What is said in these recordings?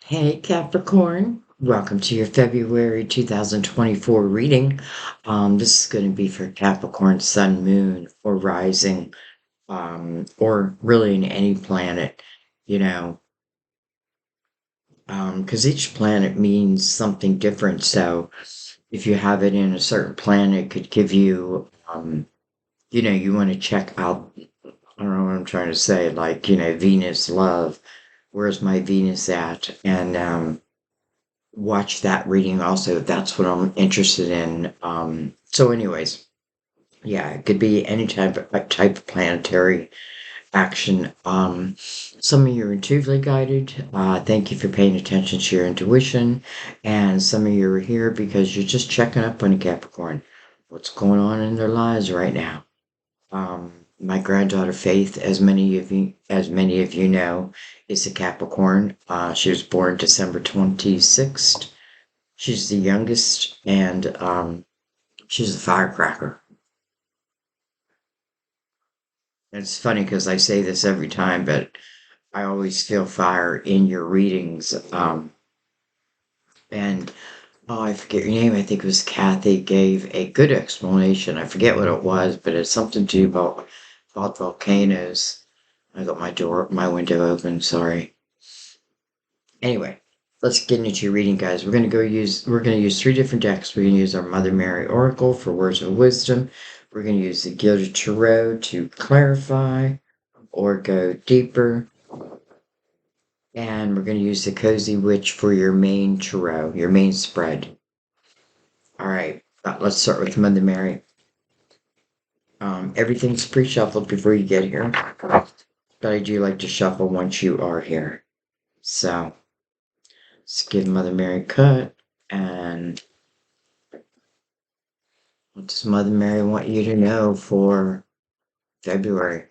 Hey Capricorn, welcome to your February 2024 reading. This is going to be for Capricorn, Sun, Moon, or Rising, or really in any planet, you know, because each planet means something different. So if you have it in a certain planet, it could give you, you want to check out, I don't know what I'm trying to say, like, Venus, love, where's my Venus at? And, watch that reading also. That's what I'm interested in. So anyways, yeah, it could be any type of planetary action. Some of you are intuitively guided. Thank you for paying attention to your intuition. And some of you are here because you're just checking up on a Capricorn. What's going on in their lives right now? My granddaughter Faith, as many of you know, is a Capricorn. She was born December 26th. She's the youngest, and she's a firecracker. It's funny because I say this every time, but I always feel fire in your readings. And oh, I forget your name. I think it was Kathy gave a good explanation. I forget what it was, but it's something to do about volcanoes. I got my window open. Sorry. Anyway, let's get into your reading, guys. We're gonna use three different decks. We're gonna use our Mother Mary Oracle for words of wisdom. We're gonna use the Gilded Tarot to clarify or go deeper. And we're gonna use the Cozy Witch for your main tarot, your main spread. Alright, let's start with Mother Mary. Everything's pre-shuffled before you get here. But I do like to shuffle once you are here. So let's give Mother Mary a cut. And what does Mother Mary want you to know for February?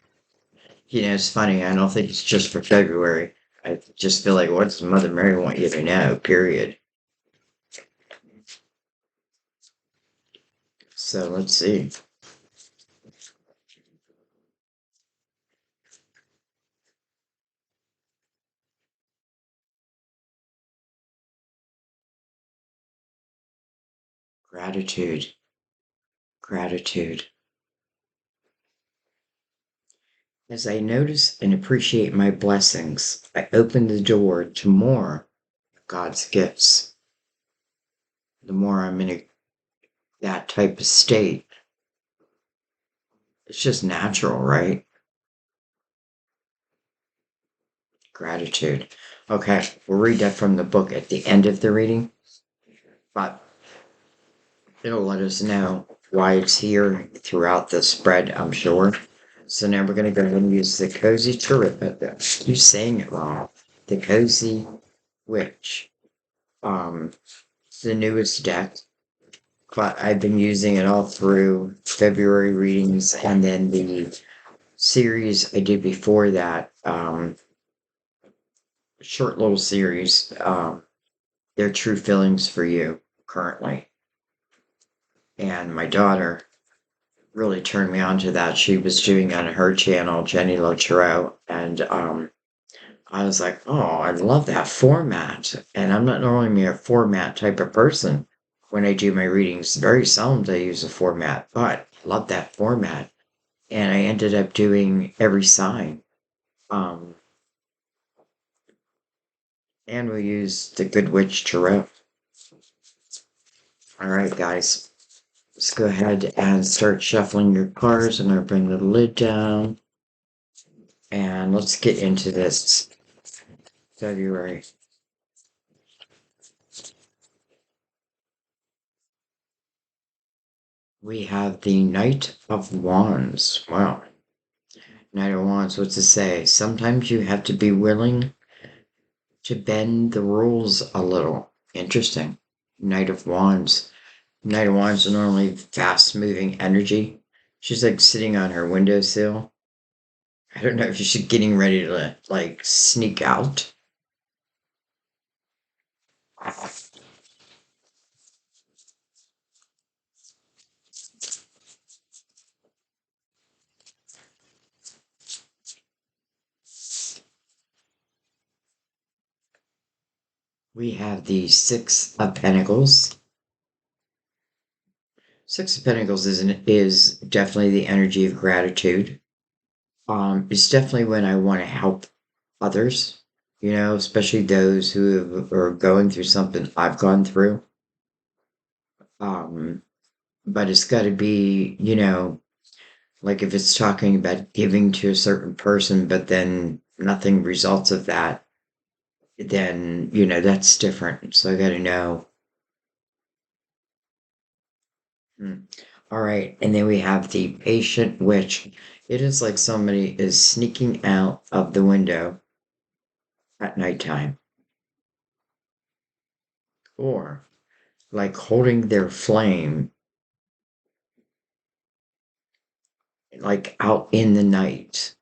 It's funny. I don't think it's just for February. I just feel like, what does Mother Mary want you to know? Period. So let's see. Gratitude. Gratitude. As I notice and appreciate my blessings, I open the door to more of God's gifts. The more I'm in that type of state, it's just natural, right? Gratitude. Okay, we'll read that from the book at the end of the reading, but it'll let us know why it's here throughout the spread, I'm sure. So now we're going to go ahead and use the Cozy Tarot. You're saying it wrong. The Cozy Witch. It's the newest deck, but I've been using it all through February readings and then the series I did before that, short little series, Their True Feelings for You, currently. And my daughter really turned me on to that. She was doing on her channel, Jenny Lotero, and I was like, oh, I love that format. And I'm not normally a format type of person when I do my readings. Very seldom do I use a format, but I love that format. And I ended up doing every sign. Um, and we used the Good Witch Tarot. All right, guys. Let's go ahead and start shuffling your cards. I'm going to bring the lid down. And let's get into this February. We have the Knight of Wands. Wow. Knight of Wands, what's it say? Sometimes you have to be willing to bend the rules a little. Interesting. Knight of Wands. Knight of Wands is normally fast moving energy. She's like sitting on her windowsill. I don't know if she's getting ready to like sneak out. We have the Six of Pentacles. Six of Pentacles is definitely the energy of gratitude. It's definitely when I want to help others, especially those are going through something I've gone through. Um, but it's got to be, like if it's talking about giving to a certain person, but then nothing results of that, then, that's different. So I got to know. Hmm. All right. And then we have the patient witch. It is like somebody is sneaking out of the window at nighttime or like holding their flame like out in the night.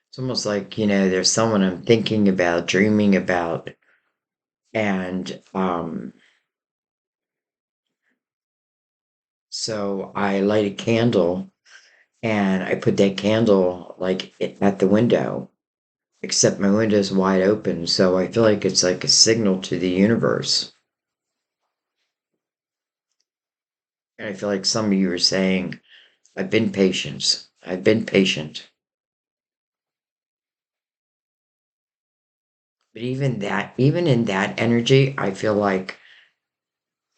It's almost like, there's someone I'm thinking about, dreaming about, and so I light a candle and I put that candle like at the window, except my window's wide open, so I feel like it's like a signal to the universe. And I feel like some of you are saying, I've been patient. I've been patient. But even in that energy, I feel like,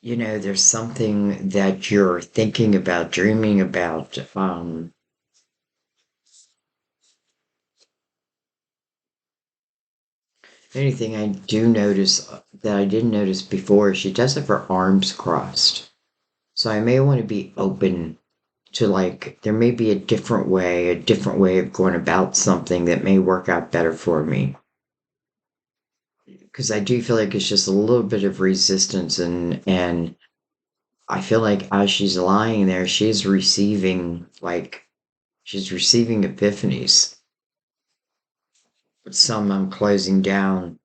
there's something that you're thinking about, dreaming about. Anything I do notice that I didn't notice before, she does have her arms crossed. So I may want to be open to like, there may be a different way of going about something that may work out better for me. Because I do feel like it's just a little bit of resistance and I feel like as she's lying there, she's receiving epiphanies. But some I'm closing down.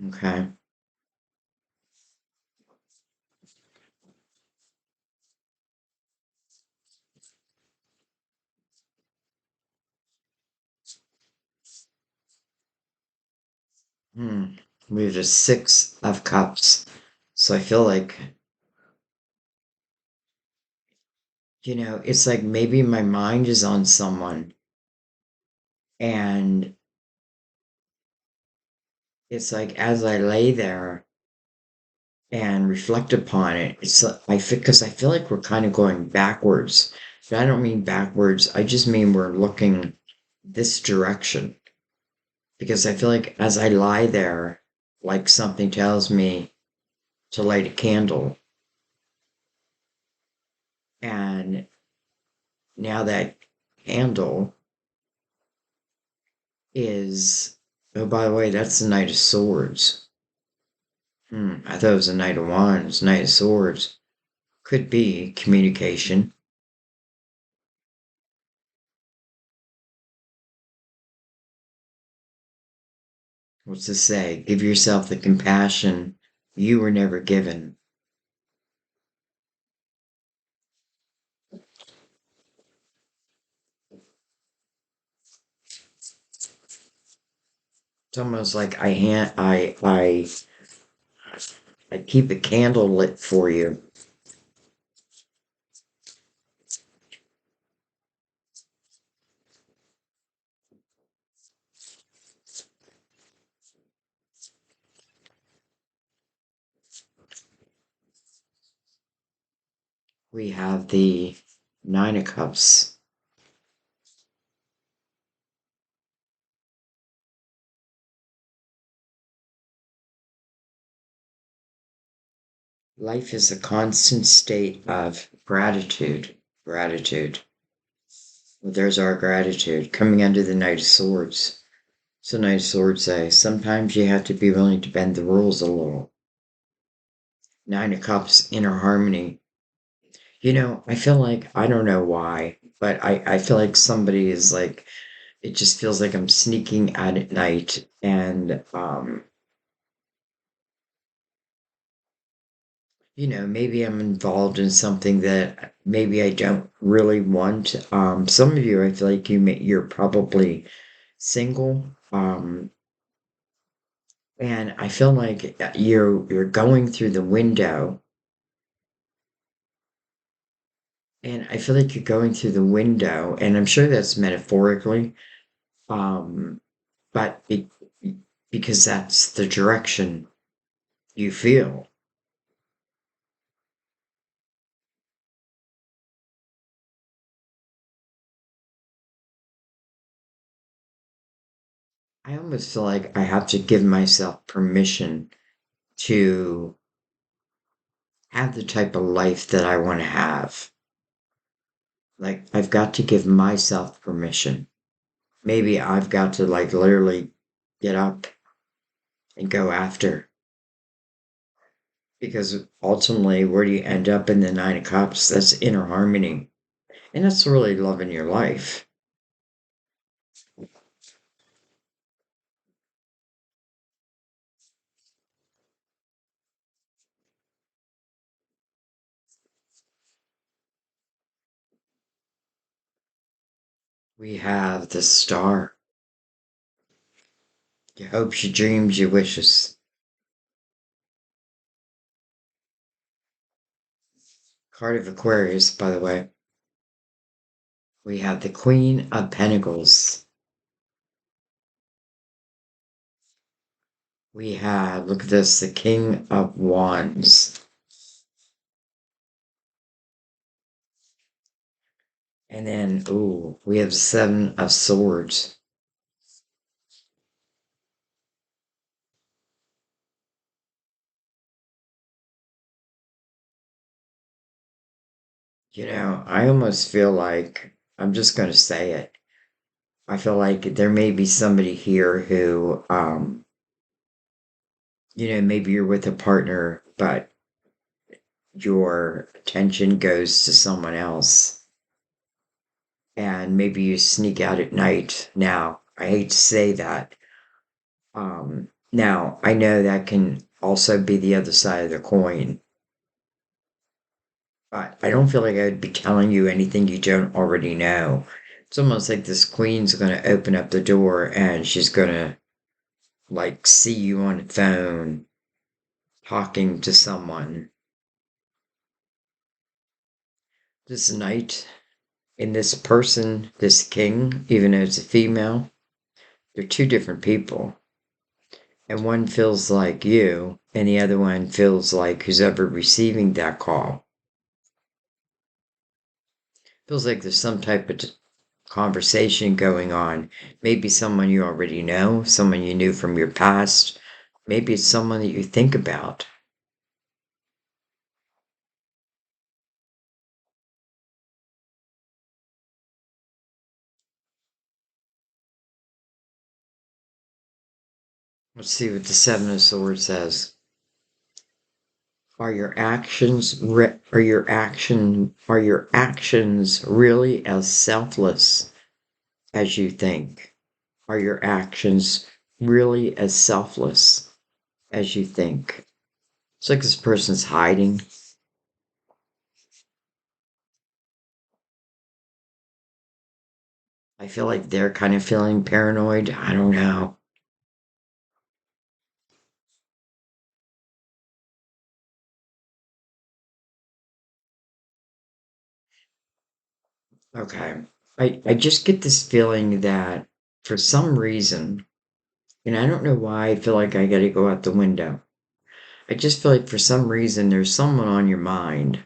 Okay. Hmm. We have the Six of Cups. So I feel like, it's like maybe my mind is on someone and it's like as I lay there and reflect upon it, because I feel like we're kind of going backwards. But I don't mean backwards. I just mean we're looking this direction because I feel like as I lie there, like something tells me to light a candle. And now that candle is, oh, by the way, that's the Knight of Swords. I thought it was the Knight of Wands, Knight of Swords. Could be communication. What's to say? Give yourself the compassion you were never given. It's almost like I keep a candle lit for you. We have the Nine of Cups. Life is a constant state of gratitude. Gratitude. Well, there's our gratitude coming under the Knight of Swords. So Knight of Swords say sometimes you have to be willing to bend the rules a little. Nine of Cups, inner harmony. I feel like I don't know why, but I feel like somebody is like it just feels like I'm sneaking out at night and maybe I'm involved in something that maybe I don't really want. Some of you, I feel like you're probably single. And I feel like you're going through the window, and I feel like you're going through the window, and I'm sure that's metaphorically, um, but because that's the direction you feel. I almost feel like I have to give myself permission to have the type of life that I want to have. Like, I've got to give myself permission. Maybe I've got to, like, literally get up and go after. Because ultimately, where do you end up in the Nine of Cups? That's inner harmony. And that's really loving your life. We have the star. Your hopes, your dreams, your wishes. Card of Aquarius, by the way. We have the Queen of Pentacles. We have, look at this, the King of Wands. And then, ooh, we have the Seven of Swords. I almost feel like, I'm just going to say it. I feel like there may be somebody here who, maybe you're with a partner, but your attention goes to someone else. And maybe you sneak out at night. Now, I hate to say that. Now, I know that can also be the other side of the coin, but I don't feel like I would be telling you anything you don't already know. It's almost like this queen's going to open up the door and she's going to, like, see you on the phone talking to someone. This knight and this person, this king, even though it's a female, they're two different people. And one feels like you, and the other one feels like who's ever receiving that call. Feels like there's some type of conversation going on. Maybe someone you already know, someone you knew from your past. Maybe it's someone that you think about. Let's see what the Seven of Swords says. Are your actions really as selfless as you think? Are your actions really as selfless as you think? It's like this person's hiding. I feel like they're kind of feeling paranoid. I don't know. Okay. I just get this feeling that for some reason, and I don't know why I feel like I gotta go out the window. I just feel like for some reason there's someone on your mind.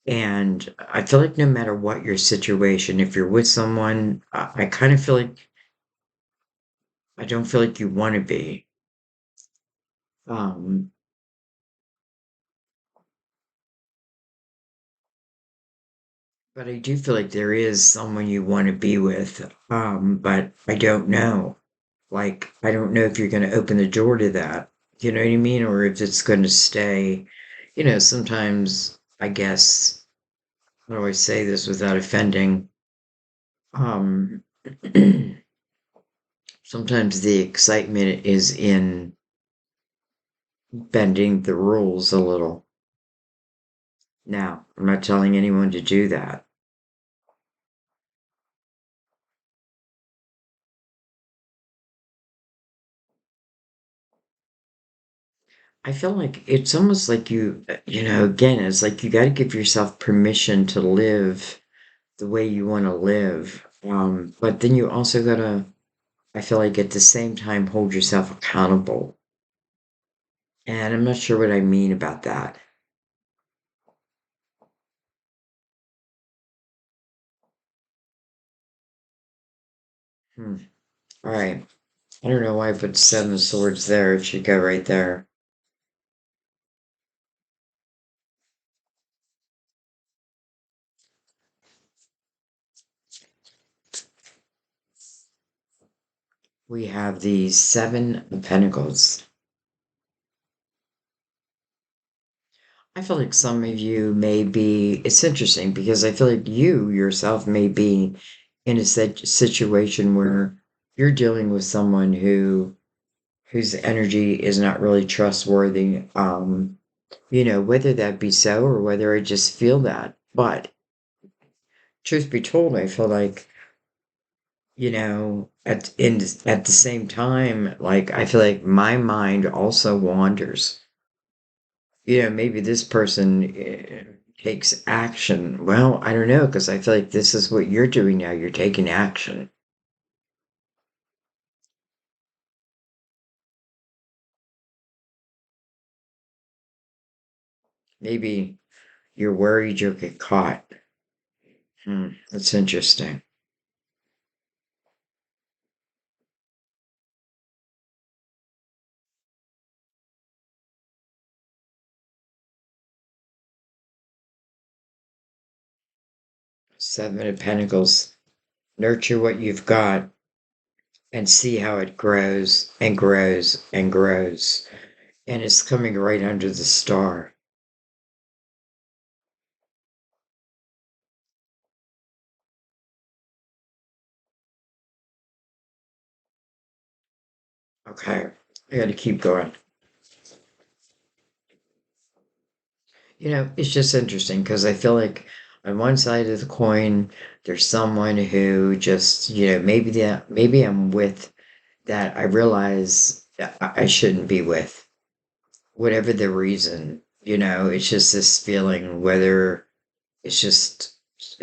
And I feel like no matter what your situation, if you're with someone, I kind of feel like I don't feel like you want to be. Um, but I do feel like there is someone you want to be with. But I don't know. Like, I don't know if you're going to open the door to that. You know what I mean? Or if it's going to stay. Sometimes I guess, how do I say this without offending? Um, sometimes the excitement is in bending the rules a little. Now, I'm not telling anyone to do that. I feel like it's almost like again, it's like you got to give yourself permission to live the way you want to live. But then you also got to, I feel like at the same time, hold yourself accountable. And I'm not sure what I mean about that. Hmm. All right. I don't know why I put Seven of Swords there. It should go right there. We have the Seven of Pentacles. I feel like some of you may be, it's interesting because I feel like you yourself may be in a situation where you're dealing with someone whose energy is not really trustworthy. Whether that be so or whether I just feel that. But truth be told, I feel like, at the same time, like I feel like my mind also wanders. Maybe this person takes action. Well, I don't know, because I feel like this is what you're doing now. You're taking action. Maybe you're worried you'll get caught. That's interesting. Seven of Pentacles. Nurture what you've got and see how it grows and grows and grows. And it's coming right under the star. Okay, I got to keep going. It's just interesting because I feel like on one side of the coin, there's someone who just, maybe I'm with that I realize that I shouldn't be with, whatever the reason. It's just this feeling, whether it's just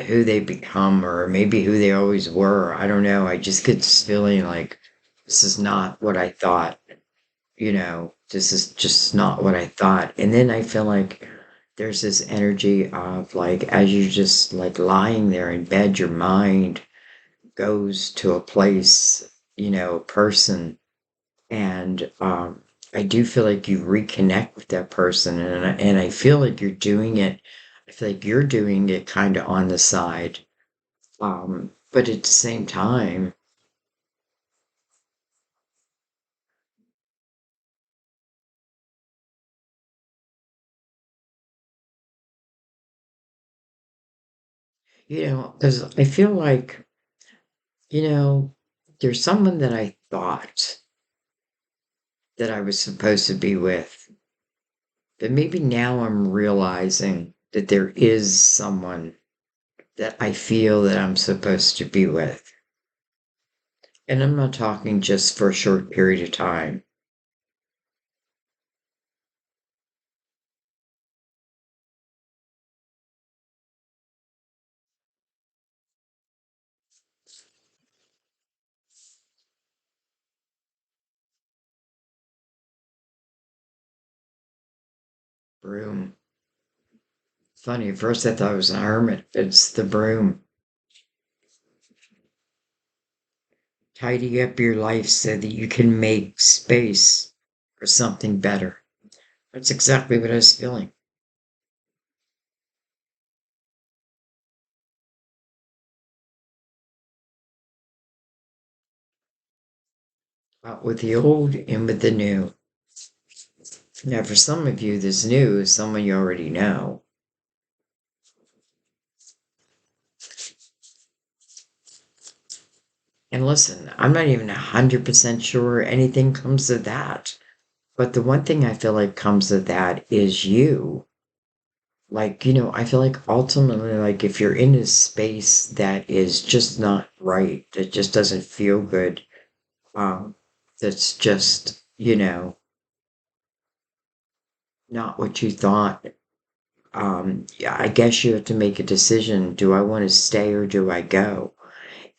who they become or maybe who they always were. I don't know. I just get this feeling like this is not what I thought. This is just not what I thought. And then I feel like there's this energy of like, as you just like lying there in bed, your mind goes to a place, a person. And I do feel like you reconnect with that person. And I feel like you're doing it. I feel like you're doing it kind of on the side. But at the same time, because I feel like, you know, there's someone that I thought that I was supposed to be with. But maybe now I'm realizing that there is someone that I feel that I'm supposed to be with. And I'm not talking just for a short period of time. Broom. Funny, at first I thought it was an hermit, but it's the broom. Tidy up your life so that you can make space for something better. That's exactly what I was feeling. With the old and with the new. Now, for some of you, this new is someone you already know. And listen, I'm not even 100% sure anything comes of that. But the one thing I feel like comes of that is you. like, I feel like ultimately, like, if you're in a space that is just not right, that just doesn't feel good, um, that's just, not what you thought, yeah, I guess you have to make a decision. Do I want to stay or do I go?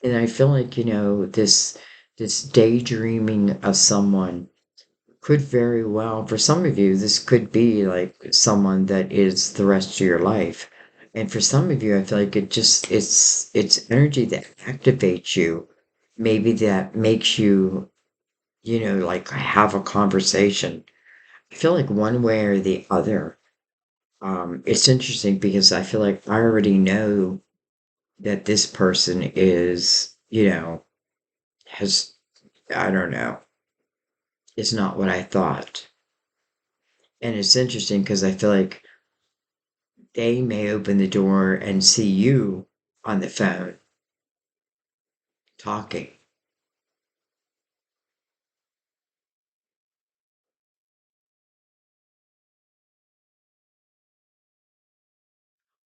And I feel like, this daydreaming of someone could very well, for some of you, this could be like someone that is the rest of your life. And for some of you, I feel like it's energy that activates you. Maybe that makes you, like have a conversation. I feel like one way or the other. It's interesting because I feel like I already know that this person is, has, I don't know, is not what I thought. And it's interesting because I feel like they may open the door and see you on the phone talking,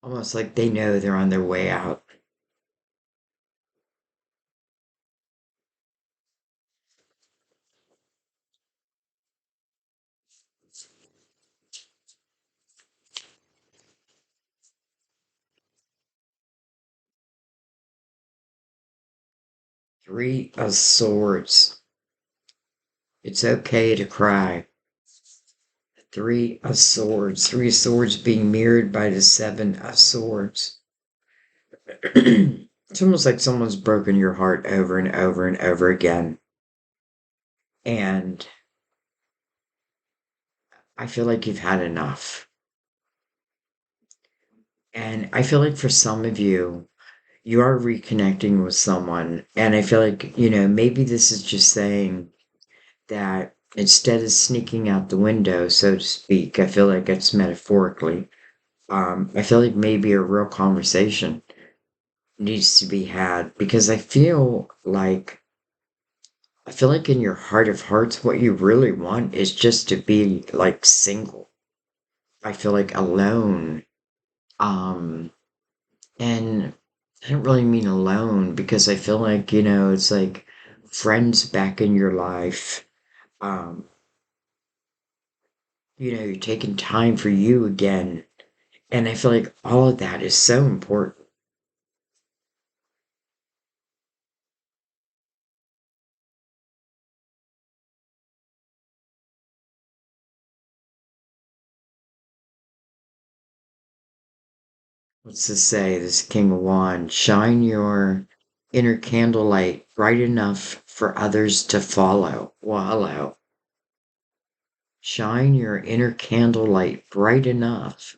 almost like they know they're on their way out. Three of Swords. It's okay to cry. Three of Swords. Three of Swords being mirrored by the Seven of Swords. It's almost like someone's broken your heart over and over and over again. And I feel like you've had enough. And I feel like for some of you, you are reconnecting with someone. And I feel like, maybe this is just saying that instead of sneaking out the window, so to speak, I feel like it's metaphorically. I feel like maybe a real conversation needs to be had because I feel like in your heart of hearts, what you really want is just to be like single. I feel like alone. Um, and I don't really mean alone because I feel like, it's like friends back in your life. Um, you're taking time for you again. And I feel like all of that is so important. What's to say, this King of Wands, shine your inner candlelight bright enough for others to follow. Shine your inner candlelight bright enough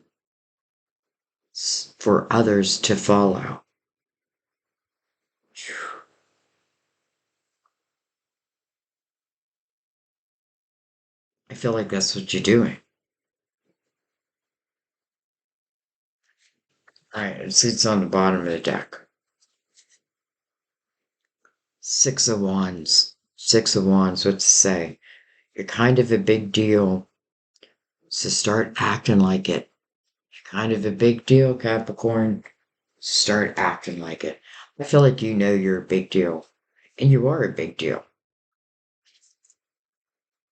for others to follow. I feel like that's what you're doing. All right, it's on the bottom of the deck. Six of Wands. Six of Wands, what to say? You're kind of a big deal, so start acting like it. You're kind of a big deal, Capricorn. Start acting like it. I feel like you know you're a big deal, and you are a big deal.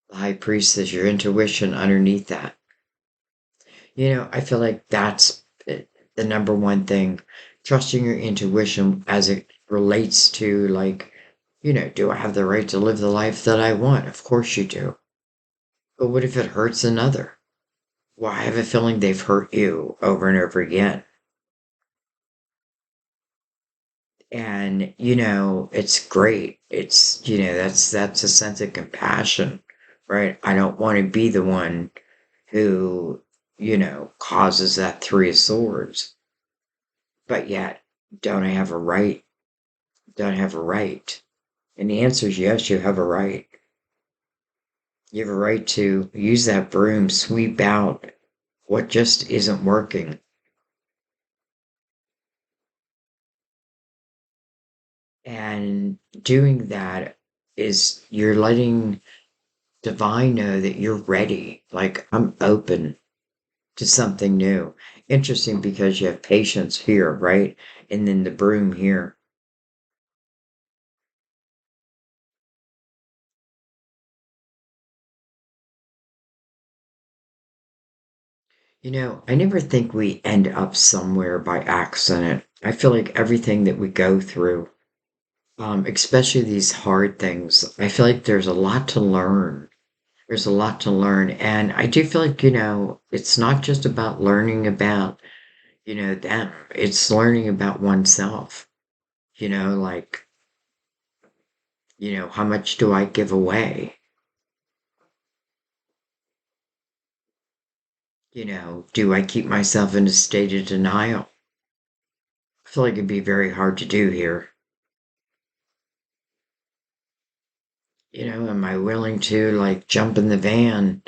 The High Priestess, your intuition underneath that. I feel like that's the number one thing. Trusting your intuition as it relates to, like, do I have the right to live the life that I want? Of course you do. But what if it hurts another? Well, I have a feeling they've hurt you over and over again. And, it's great. It's, that's a sense of compassion, right? I don't want to be the one who, causes that Three of Swords. But yet, don't I have a right? Don't I have a right? And the answer is yes, you have a right. You have a right to use that broom, sweep out what just isn't working. And doing that is you're letting divine know that you're ready. Like, I'm open. to something new. Interesting because you have patience here, right? And then the broom here. I never think we end up somewhere by accident. I feel like everything that we go through, especially these hard things, I feel like there's a lot to learn. There's a lot to learn. And I do feel like, it's not just about learning about, them. It's learning about oneself. Like, how much do I give away? Do I keep myself in a state of denial? I feel like it'd be very hard to do here. Am I willing to like jump in the van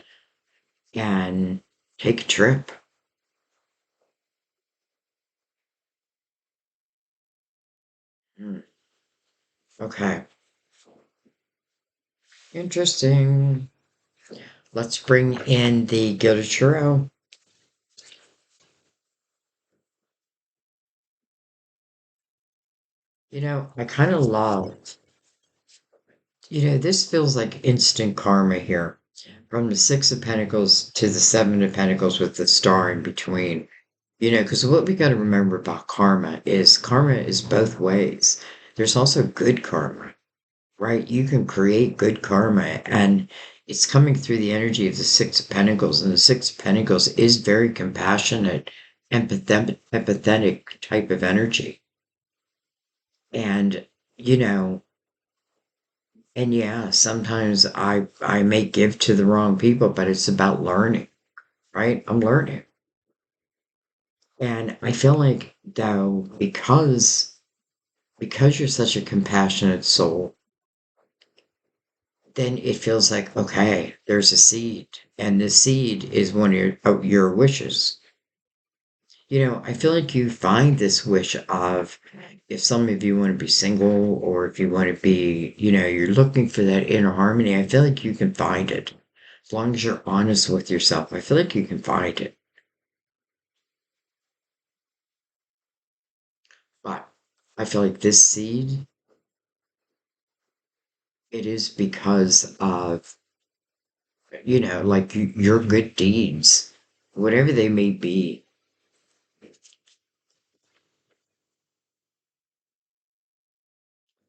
and take a trip? Hmm. Okay, interesting. Let's bring in the Gilded Churro. I kind of love, this feels like instant karma here. From the Six of Pentacles to the Seven of Pentacles with the star in between. Because what we got to remember about karma is both ways. There's also good karma, right? You can create good karma, and it's coming through the energy of the Six of Pentacles, and the Six of Pentacles is very compassionate, empathetic type of energy. And, you know, and yeah, sometimes I may give to the wrong people, but it's about learning, right? I'm learning. And I feel like though, because you're such a compassionate soul, then it feels like, okay, there's a seed, and the seed is one of your wishes. I feel like you find this wish of if some of you want to be single or if you want to be, you're looking for that inner harmony. I feel like you can find it. As long as you're honest with yourself, I feel like you can find it. But I feel like this seed, it is because of, like your good deeds, whatever they may be.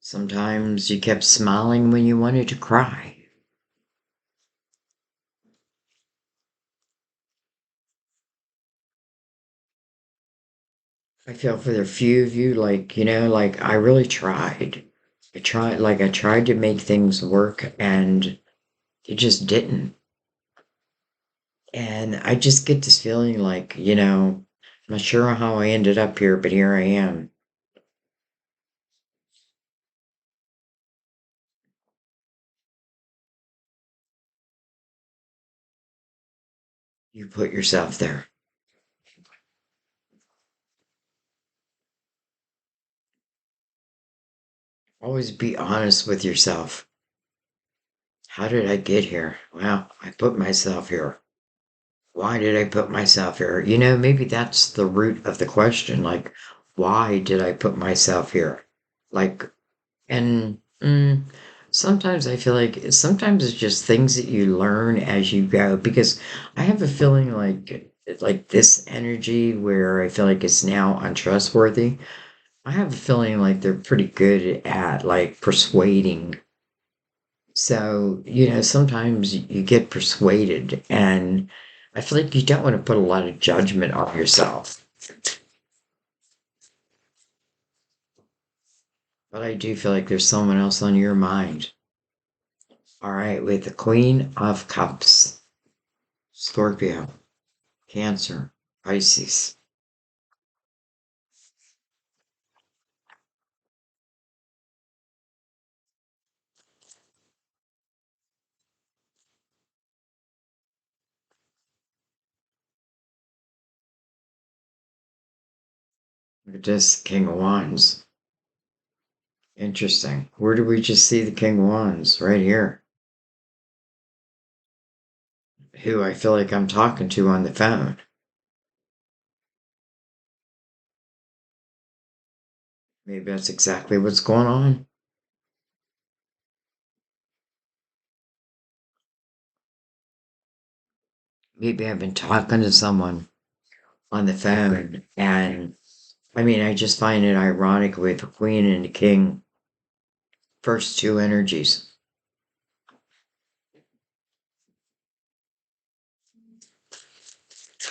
Sometimes you kept smiling when you wanted to cry. I feel for the few of you, like, like I really tried. I tried to make things work and it just didn't. And I just get this feeling like, I'm not sure how I ended up here, but here I am. You put yourself there. Always be honest with yourself. How did I get here? Well, I put myself here. Why did I put myself here? Maybe that's the root of the question. Like, why did I put myself here? Like, and sometimes I feel like sometimes it's just things that you learn as you go. Because I have a feeling like this energy where I feel like it's now untrustworthy. I have a feeling like they're pretty good at like persuading. So, sometimes you get persuaded, and I feel like you don't want to put a lot of judgment on yourself. But I do feel like there's someone else on your mind. All right, with the Queen of Cups, Scorpio, Cancer, Pisces, with this King of Wands. Interesting. Where do we just see the King of Wands? Right here. Who I feel like I'm talking to on the phone. Maybe that's exactly what's going on. Maybe I've been talking to someone on the phone, and I mean, I just find it ironic with the Queen and the King, first two energies.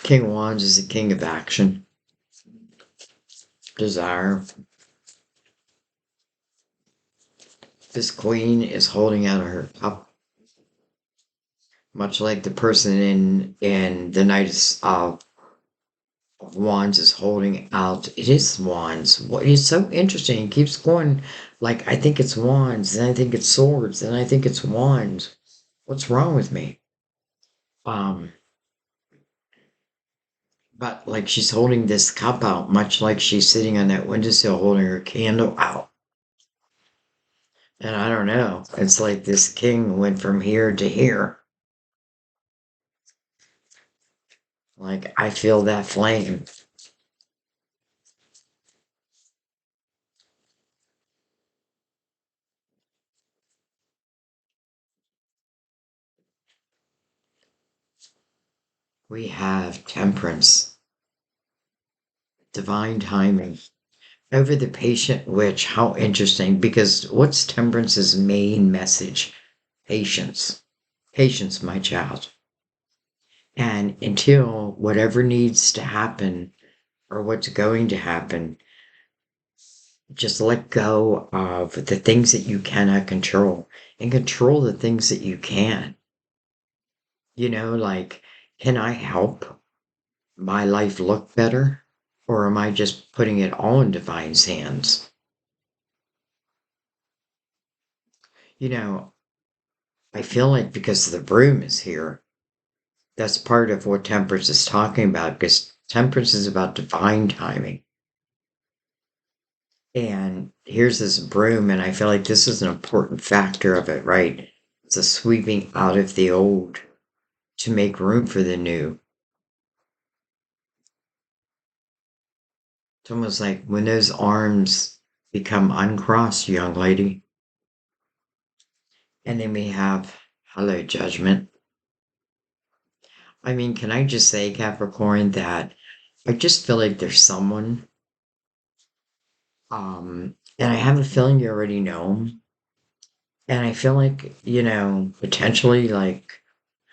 King of Wands is the king of action, desire. This Queen is holding out her cup, much like the person in the Knight of Wands is holding out. It is Wands. What is so interesting? It keeps going. Like I think it's Wands, then I think it's swords, then I think it's Wands. What's wrong with me? Um, but like she's holding this cup out, much like she's sitting on that windowsill holding her candle out. And I don't know. It's like this king went from here to here. Like I feel that flame. We have temperance, divine timing. Over the patient witch, how interesting, because what's temperance's main message? Patience. Patience, my child. And until whatever needs to happen or what's going to happen, just let go of the things that you cannot control and control the things that you can. Like, can I help my life look better? Or am I just putting it all in divine's hands? You know, I feel like because the broom is here, that's part of what temperance is talking about, because temperance is about divine timing. And here's this broom, and I feel like this is an important factor of it, right? It's a sweeping out of the old to make room for the new. It's almost like when those arms become uncrossed, young lady, and then we have hello judgment. I mean, can I just say, Capricorn, that I just feel like there's someone, and I have a feeling you already know 'em. And I feel like, potentially, like,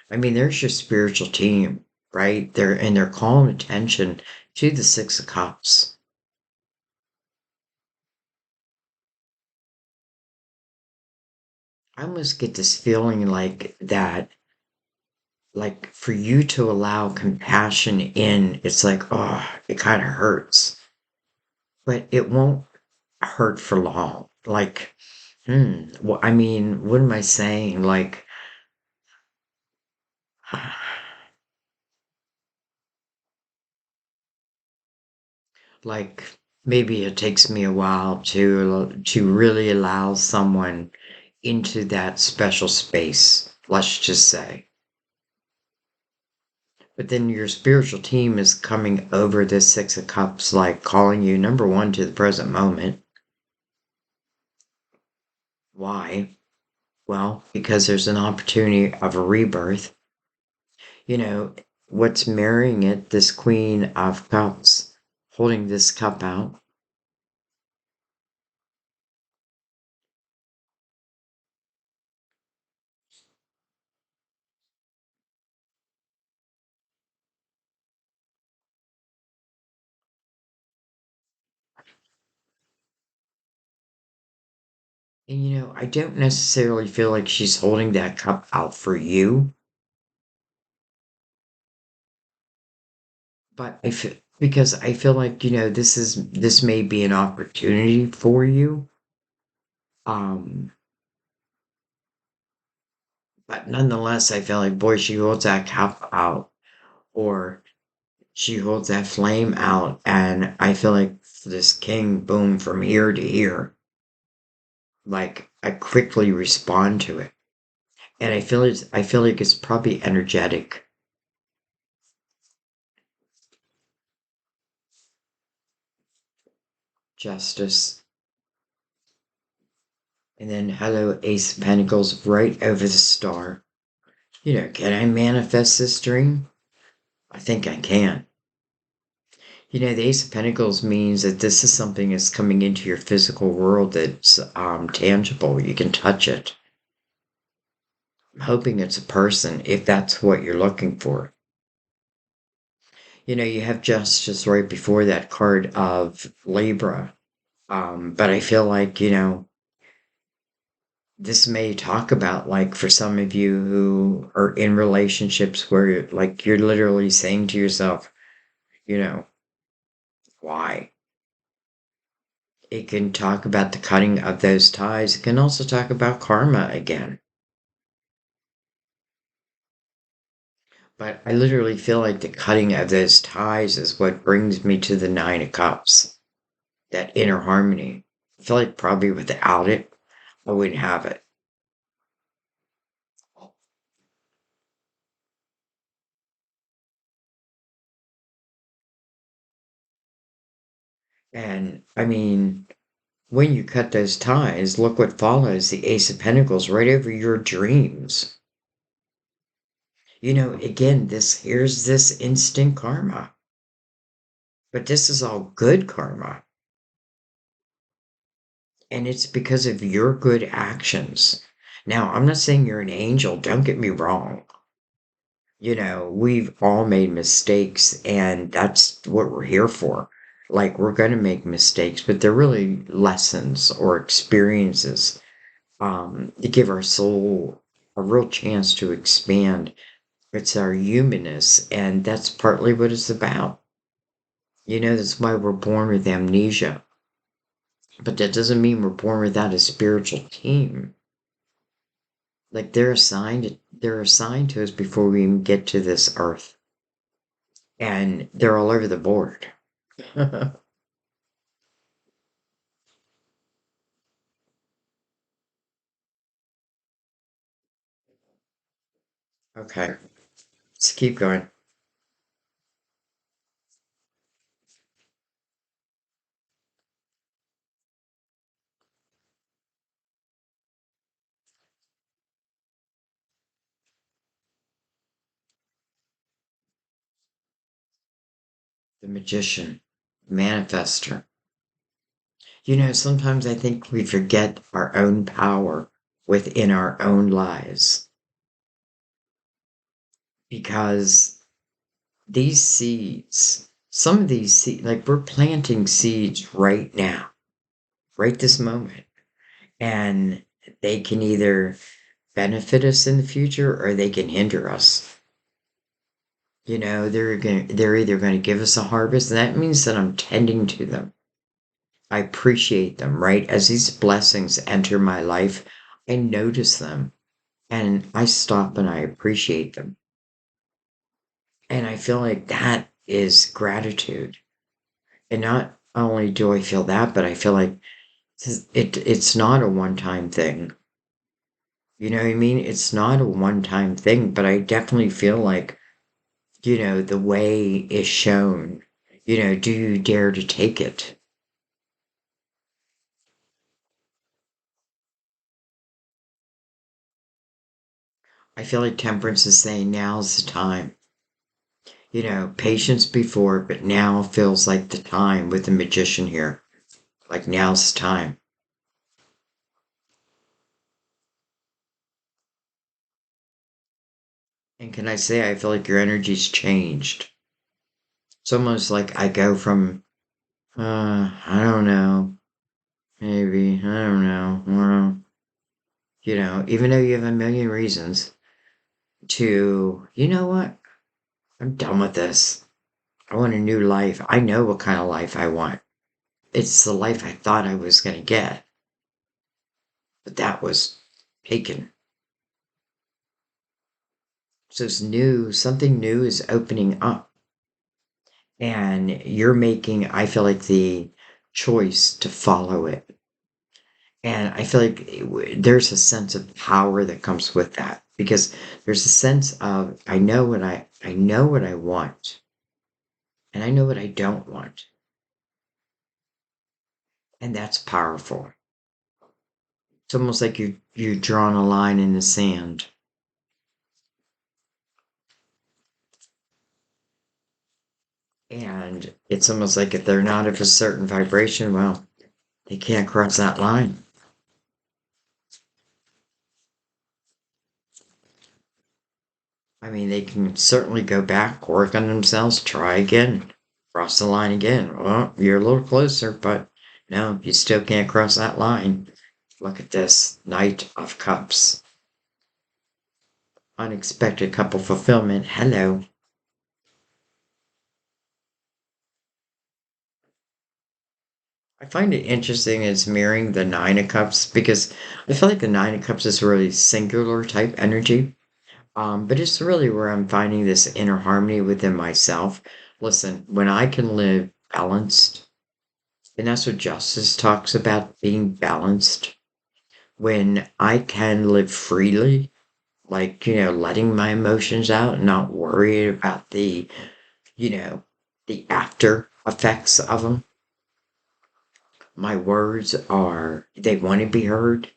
I mean, there's your spiritual team, right? They're calling attention to the Six of Cups. I almost get this feeling like that, like for you to allow compassion in, it's like, oh, it kind of hurts, but it won't hurt for long. Like, well, I mean, what am I saying? Like maybe it takes me a while to really allow someone into that special space, let's just say. But then your spiritual team is coming over this Six of Cups, like calling you number one to the present moment. Why? Well, because there's an opportunity of a rebirth. You know, what's marrying it, this Queen of Cups holding this cup out. And I don't necessarily feel like she's holding that cup out for you, but because I feel like, this may be an opportunity for you. Um, but nonetheless, I feel like, boy, she holds that cup out, or she holds that flame out, and I feel like this king, boom, from here to here, like I quickly respond to it, and I feel like it's probably energetic justice. And then hello, Ace of Pentacles, right over the star. Can I manifest this dream? I think I can. The Ace of Pentacles means that this is something that's coming into your physical world that's tangible. You can touch it. I'm hoping it's a person if that's what you're looking for. You have Justice right before that card of Libra. But I feel like, this may talk about like for some of you who are in relationships where like you're literally saying to yourself, you know, why? It can talk about the cutting of those ties. It can also talk about karma again. But I literally feel like the cutting of those ties is what brings me to the Nine of Cups, that inner harmony. I feel like probably without it, I wouldn't have it. And I mean, when you cut those ties, look what follows the Ace of Pentacles right over your dreams. Again, here's this instant karma, but this is all good karma. And it's because of your good actions. Now, I'm not saying you're an angel, don't get me wrong. We've all made mistakes, and that's what we're here for. Like, we're going to make mistakes, but they're really lessons or experiences to give our soul a real chance to expand. It's our humanness, and that's partly what it's about. That's why we're born with amnesia. But that doesn't mean we're born without a spiritual team. Like they're assigned to us before we even get to this earth. And they're all over the board. Okay, let's keep going. The magician, manifester. Sometimes I think we forget our own power within our own lives because these seeds, some of these seeds, like we're planting seeds right now, right this moment, and they can either benefit us in the future or they can hinder us. They're either going to give us a harvest, and that means that I'm tending to them. I appreciate them, right? As these blessings enter my life, I notice them and I stop and I appreciate them. And I feel like that is gratitude. And not only do I feel that, but I feel like it's not a one-time thing. You know what I mean? It's not a one-time thing, but I definitely feel like, the way is shown. Do you dare to take it? I feel like temperance is saying now's the time. Patience before, but now feels like the time with the magician here. Like now's the time. And can I say, I feel like your energy's changed. It's almost like I go from, I don't know, maybe, I don't know, well, even though you have a million reasons to, you know what? I'm done with this. I want a new life. I know what kind of life I want. It's the life I thought I was going to get, but that was taken. So it's new, something new is opening up. And you're making, I feel like, the choice to follow it. And I feel like there's a sense of power that comes with that because there's a sense of I know what I want and I know what I don't want. And that's powerful. It's almost like you drawn a line in the sand. And it's almost like if they're not of a certain vibration, well, they can't cross that line. I mean, they can certainly go back, work on themselves, try again, cross the line again. Well, you're a little closer, but no, you still can't cross that line. Look at this Knight of Cups. Unexpected couple fulfillment. Hello. I find it interesting it's mirroring the Nine of Cups because I feel like the Nine of Cups is really singular type energy. But it's really where I'm finding this inner harmony within myself. Listen, when I can live balanced, and that's what justice talks about being balanced. When I can live freely, like, letting my emotions out, not worried about you know, the after effects of them. My words they want to be heard,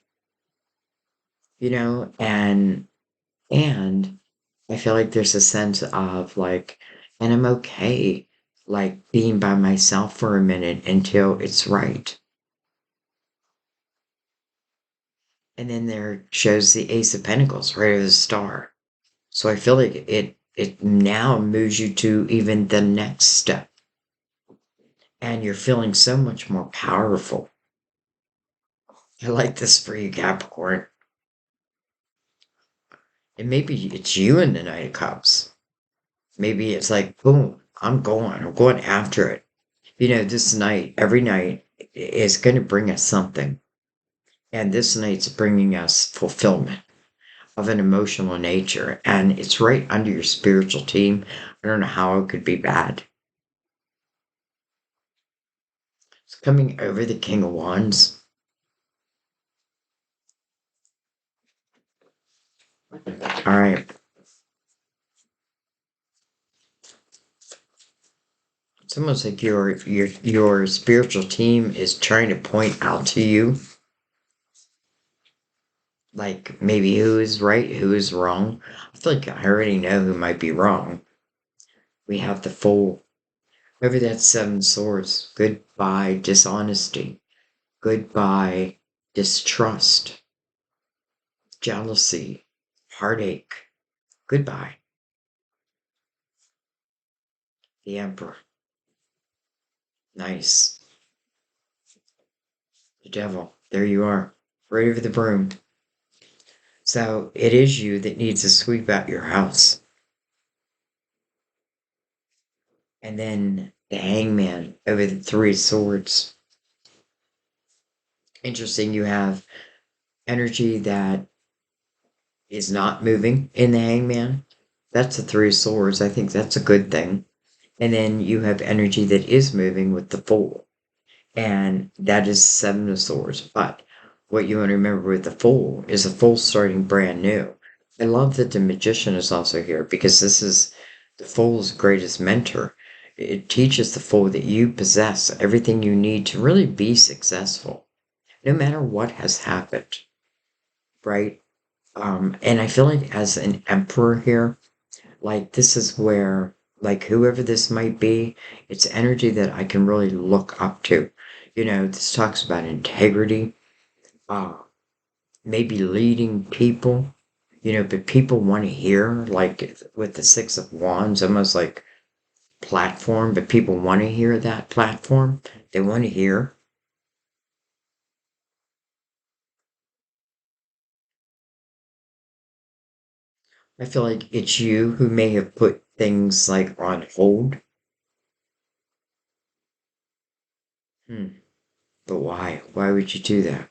and I feel like there's a sense of like, and I'm okay, like being by myself for a minute until it's right. And then there shows the Ace of Pentacles right over the star. So I feel like it now moves you to even the next step. And you're feeling so much more powerful. I like this for you, Capricorn. And maybe it's you in the Knight of Cups. Maybe it's like, boom, I'm going after it. This night, every night is going to bring us something. And this night's bringing us fulfillment of an emotional nature. And it's right under your spiritual team. I don't know how it could be bad. It's coming over the King of Wands. All right. It's almost like your spiritual team is trying to point out to you, like maybe who is right, who is wrong. I feel like I already know who might be wrong. We have the Fool. Over that Seven Swords. Goodbye, dishonesty. Goodbye, distrust, jealousy, heartache. Goodbye, the Emperor. Nice. The Devil. There you are. Right over the broom. So it is you that needs to sweep out your house. And then the Hangman over the Three Swords. Interesting, you have energy that is not moving in the Hangman. That's the Three Swords. I think that's a good thing. And then you have energy that is moving with the Fool. And that is Seven of Swords. But what you want to remember with the Fool is a Fool starting brand new. I love that the Magician is also here because this is the Fool's greatest mentor. It teaches the Fool that you possess everything you need to really be successful, no matter what has happened, right? And I feel like as an Emperor here, like this is where, like whoever this might be, it's energy that I can really look up to. This talks about integrity, uh, maybe leading people, but people want to hear, like with the Six of Wands, almost like platform, but people want to hear that platform. They want to hear. I feel like it's you who may have put things like on hold. Hmm. But why? Why would you do that?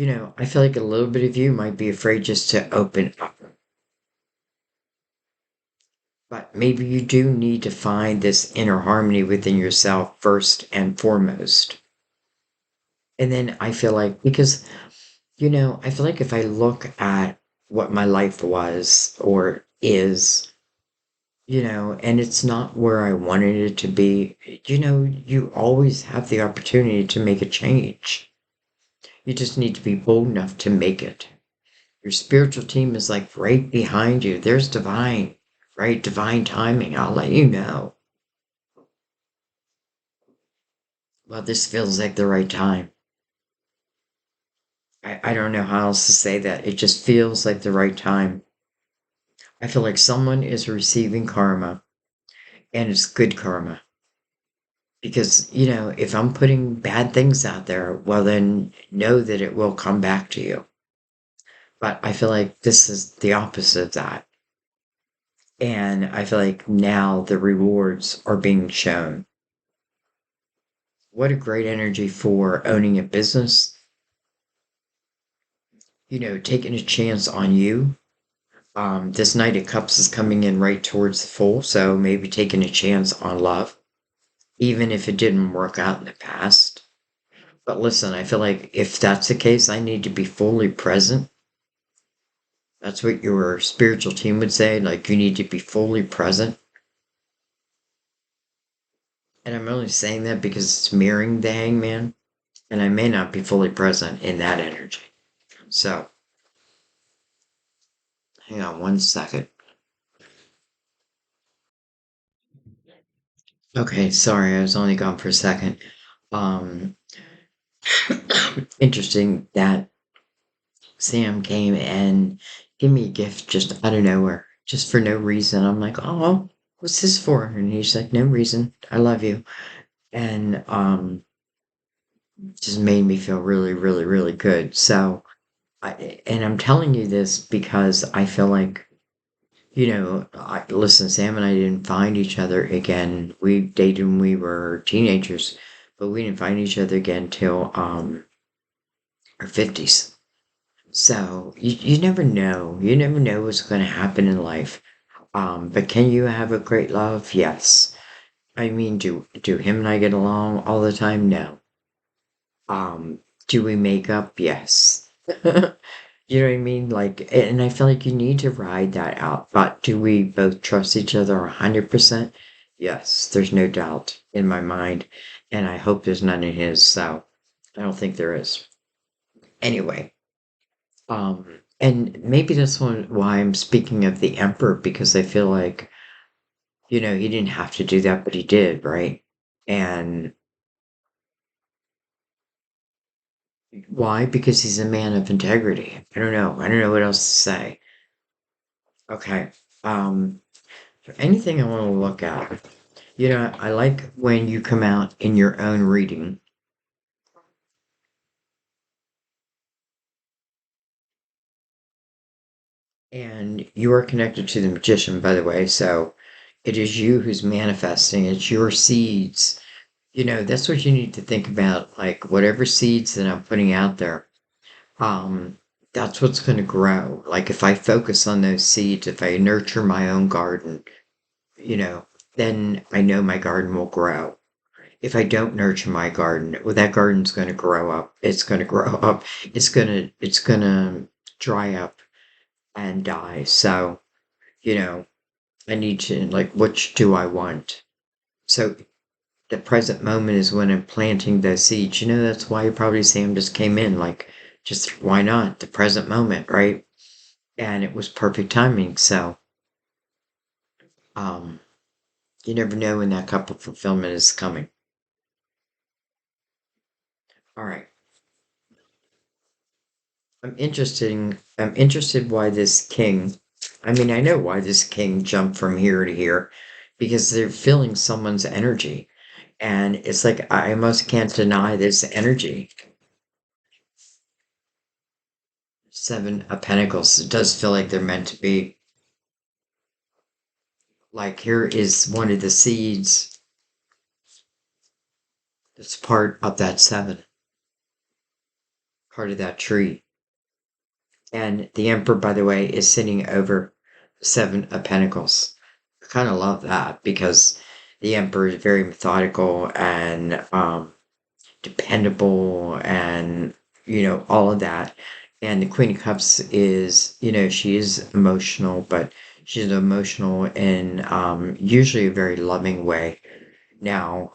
I feel like a little bit of you might be afraid just to open up. But maybe you do need to find this inner harmony within yourself first and foremost. And then I feel like, because, I feel like if I look at what my life was or is, and it's not where I wanted it to be. You always have the opportunity to make a change. You just need to be bold enough to make it. Your spiritual team is like right behind you. There's divine, right? Divine timing. I'll let you know. Well, this feels like the right time. I don't know how else to say that. It just feels like the right time. I feel like someone is receiving karma and it's good karma. Because, if I'm putting bad things out there, well, then know that it will come back to you. But I feel like this is the opposite of that. And I feel like now the rewards are being shown. What a great energy for owning a business, taking a chance on you. This Knight of Cups is coming in right towards the full, so maybe taking a chance on love, even if it didn't work out in the past. But listen, I feel like if that's the case, I need to be fully present. That's what your spiritual team would say. Like, you need to be fully present. And I'm only saying that because it's mirroring the hangman, and I may not be fully present in that energy. So, hang on one second. Okay, sorry, I was only gone for a second. Um, Interesting that Sam came and gave me a gift just out of nowhere, just for no reason. I'm like, oh, what's this for? And he's like, no reason. I love you. And just made me feel really, really, really good. So, and I'm telling you this because I feel like, listen, Sam and I didn't find each other again. We dated when we were teenagers, but we didn't find each other again till our 50s. So you never know. You never know what's going to happen in life. But can you have a great love? Yes. I mean, do him and I get along all the time? No. Do we make up? Yes. You know what I mean? Like, and I feel like you need to ride that out. But do we both trust each other 100%? Yes, there's no doubt in my mind. And I hope there's none in his. So I don't think there is. Anyway, and maybe that's why I'm speaking of the emperor, because I feel like, he didn't have to do that, but he did, right? And why? Because he's a man of integrity. I don't know. I don't know what else to say. Okay. Um, Anything I want to look at. I like when you come out in your own reading and you are connected to the magician, by the way. So it is you who's manifesting. It's your seeds. That's what you need to think about. Like whatever seeds that I'm putting out there, um, that's what's going to grow. Like if I focus on those seeds, if I nurture my own garden, you know, then I know my garden will grow. If I don't nurture my garden, well, that garden's going to grow up. It's going to grow up. It's going to dry up and die. So, you know, I need to, like, which do I want? So the present moment is when I'm planting those seeds. That's why you probably Sam just came in, like, just why not? The present moment, right? And it was perfect timing. So, um, you never know when that cup of fulfillment is coming. All right. I'm interested why this king, I mean, I know why this king jumped from here to here because they're feeling someone's energy. And it's like, I almost can't deny this energy. Seven of Pentacles. It does feel like they're meant to be. Like, here is one of the seeds that's part of that seven, part of that tree. And the Emperor, by the way, is sitting over Seven of Pentacles. I kind of love that because the Emperor is very methodical and dependable and, all of that. And the Queen of Cups is, she is emotional, but She's emotional in usually a very loving way. Now,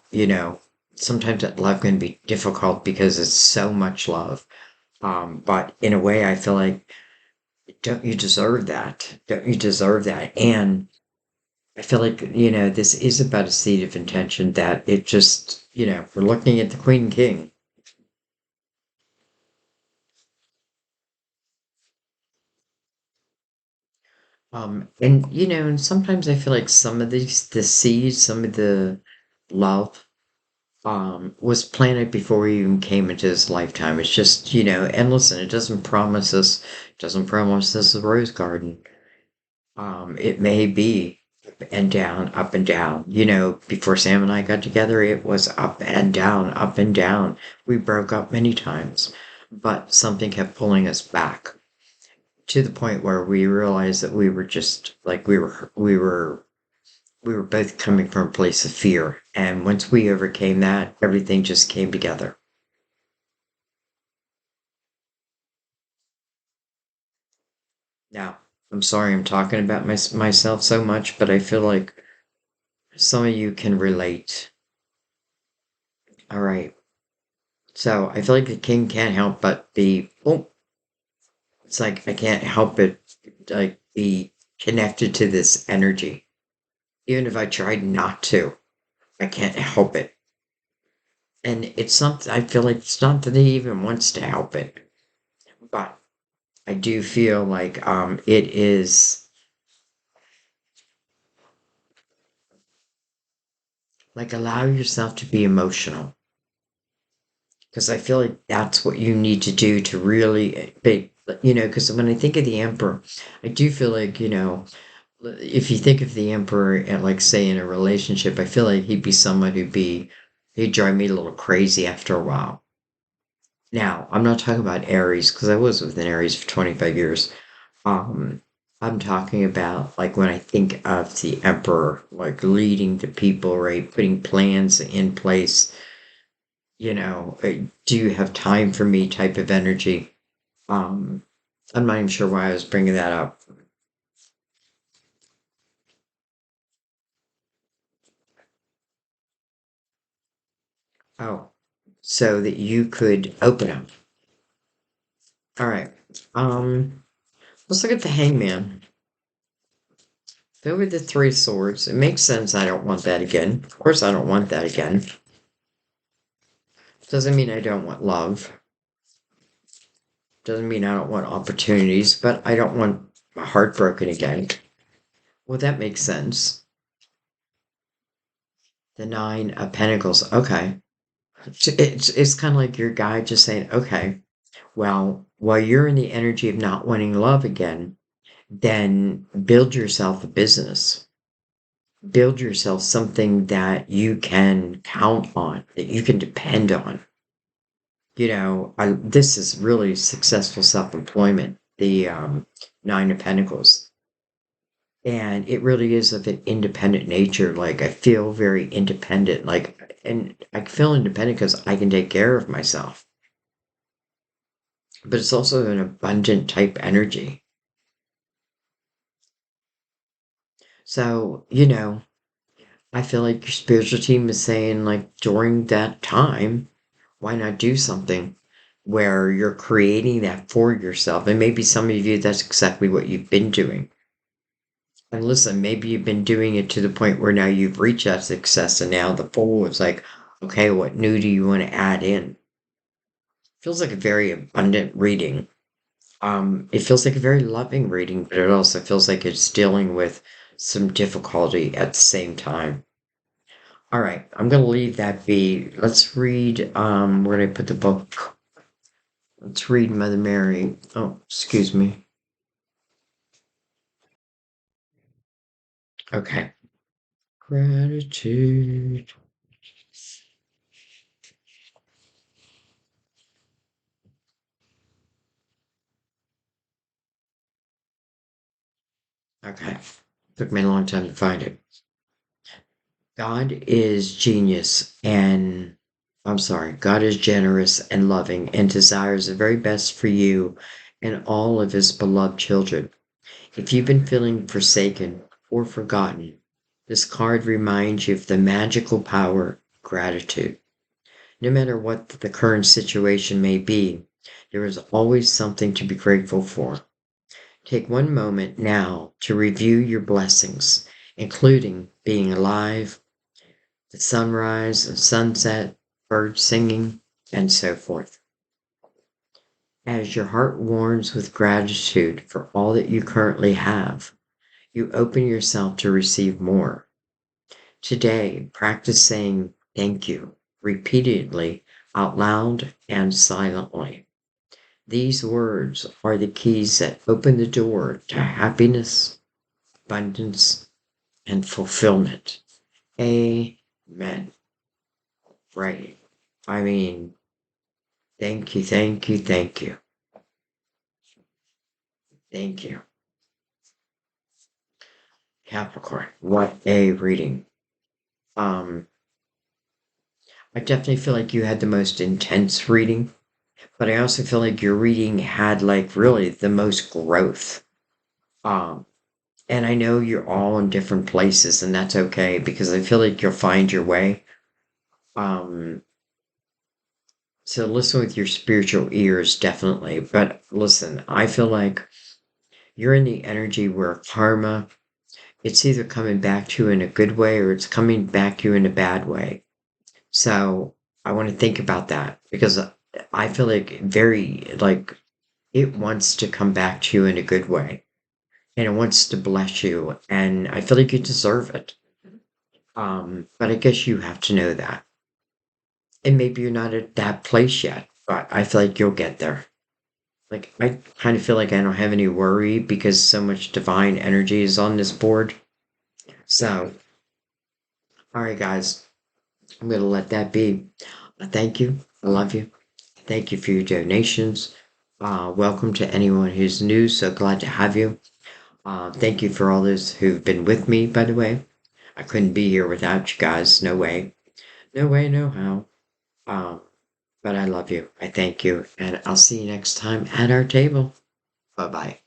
sometimes that love can be difficult because it's so much love. But in a way, I feel like, don't you deserve that? Don't you deserve that? And I feel like, this is about a seed of intention that it just, we're looking at the Queen King. And and sometimes I feel like some of the seeds, some of the love, was planted before he even came into his lifetime. It's just, and listen, it doesn't promise us a rose garden. It may be up and down. Before Sam and I got together, it was up and down, up and down. We broke up many times, but something kept pulling us back to the point where we realized that we were just like we were both coming from a place of fear. And once we overcame that, everything just came together. Now, I'm sorry I'm talking about myself so much, but I feel like some of you can relate. All right. So I feel like the king can't help but be, oh, it's like I can't help but like be connected to this energy. Even if I tried not to, I can't help it. And it's something, I feel like it's not that he even wants to help it, but I do feel like it is like allow yourself to be emotional because I feel like that's what you need to do to really be, because when I think of the emperor, I do feel like, if you think of the emperor and like say in a relationship, I feel like he'd be someone he'd drive me a little crazy after a while. Now, I'm not talking about Aries because I was with an Aries for 25 years. Um, I'm talking about like when I think of the emperor, like leading the people, right? Putting plans in place, do you have time for me type of energy. Um, I'm not even sure why I was bringing that up. Oh, so that you could open up. All right. Um, let's look at the hangman. Go with the three swords. It makes sense. I don't want that again. Of course, I don't want that again. Doesn't mean I don't want love. Doesn't mean I don't want opportunities, but I don't want my heart broken again. Well, that makes sense. The nine of pentacles. Okay. It's kind of like your guide just saying, okay, well, while you're in the energy of not wanting love again, then build yourself a business. Build yourself something that you can count on, that you can depend on. This is really successful self-employment, the Nine of Pentacles. And it really is of an independent nature. Like I feel very independent. And I feel independent because I can take care of myself. But it's also an abundant type energy. So, I feel like your spiritual team is saying, like, during that time, why not do something where you're creating that for yourself? And maybe some of you, that's exactly what you've been doing. And listen, maybe you've been doing it to the point where now you've reached that success, and now the goal is like, okay, what new do you want to add in? Feels like a very abundant reading. It feels like a very loving reading, but it also feels like it's dealing with some difficulty at the same time. All right, I'm gonna leave that be. Let's read where did I put the book? Let's read Mother Mary. Oh, excuse me. Okay. Gratitude. Okay. Took me a long time to find it. God is genius and I'm sorry, God is generous and loving and desires the very best for you and all of his beloved children. If you've been feeling forsaken or forgotten, this card reminds you of the magical power of gratitude. No matter what the current situation may be, there is always something to be grateful for. Take one moment now to review your blessings, including being alive, the sunrise and sunset, birds singing, and so forth. As your heart warms with gratitude for all that you currently have, you open yourself to receive more. Today, practice saying thank you repeatedly out loud and silently. These words are the keys that open the door to happiness, abundance, and fulfillment. Amen. Right. I mean, thank you, thank you, thank you, thank you. Capricorn, what a reading. Um, I definitely feel like you had the most intense reading, but I also feel like your reading had like really the most growth. Um, and I know you're all in different places, and that's okay because I feel like you'll find your way. Um, so listen with your spiritual ears, definitely. But listen, I feel like you're in the energy where karma, it's either coming back to you in a good way or it's coming back to you in a bad way. So I want to think about that because I feel like like it wants to come back to you in a good way and it wants to bless you. And I feel like you deserve it. But I guess you have to know that. And maybe you're not at that place yet, but I feel like you'll get there. Like, I kind of feel like I don't have any worry because so much divine energy is on this board. So, all right, guys, I'm going to let that be. Thank you. I love you. Thank you for your donations. Welcome to anyone who's new. So glad to have you. Thank you for all those who've been with me, by the way. I couldn't be here without you guys. No way. No way, no how. Um, but I love you. I thank you. And I'll see you next time at our table. Bye bye.